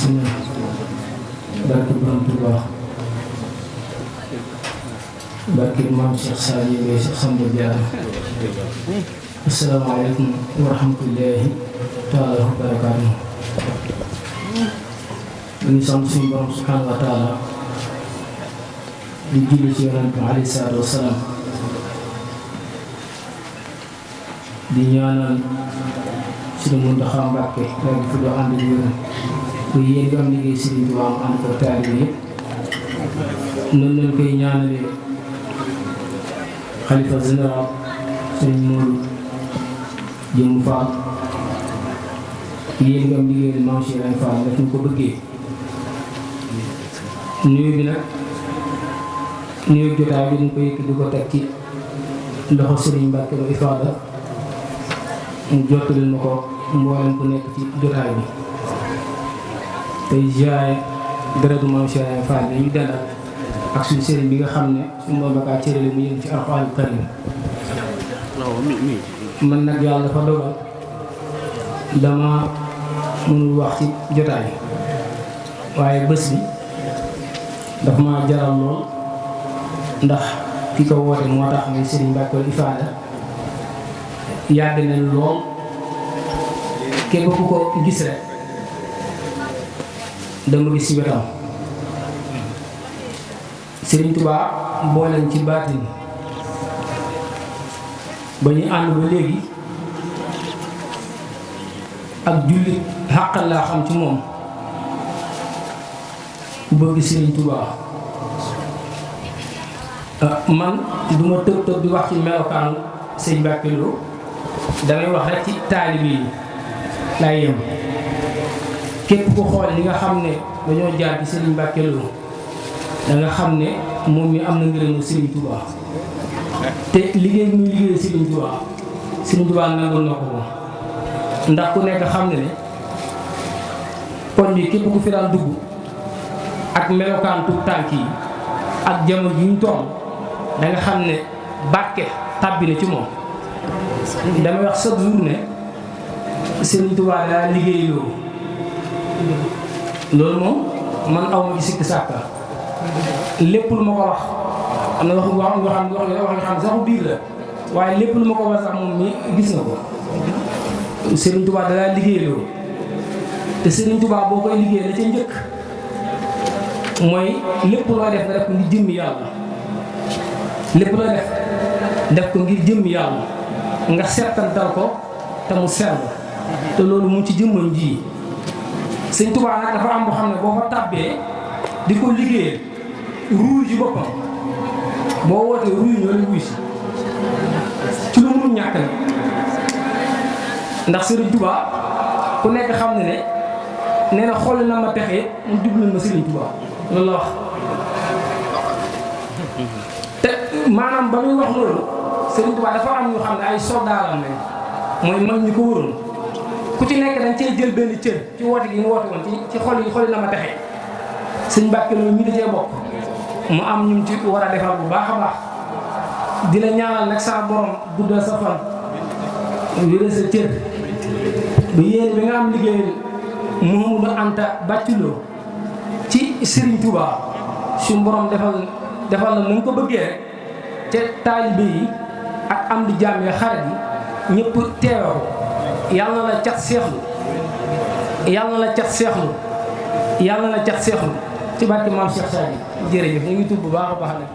bismillah barke Borom Tuubaa barke Maam Cheikh Saliou Gueye Cheikh Samba Diarra asalaamaaleykum wa rahmatullahi taala wa barakaatuh. ñu sant suñu borom subhanahu wa taala di julli ci yonent bi alayhi salaatu wa salaam di ñaanal suñu Muntaxa Mbàkke rek fi doo ànd ak yéen bu yéen am liggéey Sëriñ Tuubaa am ànd ko taalibe yëpp noonu lañ koy ñaanalee xalifa général Sëriñ Moodu Jëmm Faal yéen am liggéey Maam Cheikh Ibra Fall daf ñu ko bëggee nuyu bi nag nuyu jotaay bi dañ ko yëkk di ko teg ci loxo Sëriñ Mbàkke ba Ifaada mu jottalil ma ko mboolem ku nekk ci jotaay bi tey jaay deretu Maam Cheikh Ibra Fall ñu dendal ak suñu sëriñ bi nga xam ne suñu doon bakaa cërale mu yëngu ci Alxuraanul Kariim man nag yàlla dafa dogal dama mënul wax ci jotaay waaye bés bi dafa ma jaral lool ndax ki ko woote moo tax muy Sëriñ Mbàkke Ifaada yàgg na lool képp ku ko gis rek dama gis ci wetam Sëriñ Tuubaa booleen ci baatin ba ñu ànd ba léegi ak jullit xàqal laa xam ci moom bëgg Sëriñ Tuubaa man duma tëb tëb di wax ci melokaanu Sëriñ Mbàkke Lo damay wax rek ci taalibe yi laay yem képp ku xool li nga xam ne dañoo jaar ci Sëriñ Mbàkke Lo da nga xam ne moom mi am na ngërëmu Sëriñ Tuubaa te liggéey bi muy liggéey Sëriñ Tuubaa Sëriñ Tuubaa nangul na ko ndax ku nekk xam ne ne koñ bi képp ku fi daan dugg ak melokaan tuut tànk yi ak jamono ji ñu toll da nga xam ne barke tàbbi na ci moom damay wax chaque jour ne Sëriñ Tuubaa daa liggéey loolu moom man aw ma ci sikk sàkka lépp lu ma ko wax am na wax nga xam saxu biir la waaye lépp lu ma ko wax sax moom mi gis na ko Sëriñ Tuubaa daa liggéey loolu te Sëriñ Tuubaa boo koy liggéey la ca njëkk mooy lépp loo def nga def ko ngir jëmmi yàlla lépp loo def ko ngir jëmmi yàlla nga settantal ko te mu sell te loolu mu ci jëmmam ji Sëriñ Tuubaa nag dafa am boo xam ne boo fa tàbbee di ko liggéeyee ruu ji boppam boo wootee ruu ñoo la wuy si ci lu mu ñàkk na ndax Sëriñ Tuubaa ku nekk xam ne ne nee na xool na ma pexe mu jublu ma Sëriñ Tuubaa loolu la wax te maanaam ba muy wax loolu Sëriñ Tuubaa dafa am ñu xam ne ay soldaaram lañ mooy mag ñi ko wóoroon ku ci nekk dañ cee jël benn cër ci woote gi mu woote woon ci xol na ma pexe Sëriñ Mbàkke Lo mi da cee bokk mu am ñu ci war a defal bu baax a baax di la ñaanal nag sa borom guddal sa fan wéral sa cër ba yéen bi nga am liggéeyal Mouhamadou Anta Bathilo ci Sëriñ Tuubaa suñu borom defal la na nga ko bëggee rek te taalibe yi ak am di jaam yi xarit yi ñëpp teewe ko yàlla na la cat seexlu yàlla na la cat seexlu yàlla na la cat seexlu ci barke Maam Cheikh Saliou jërëjëf ñu ngi tudd bu baax a baax nag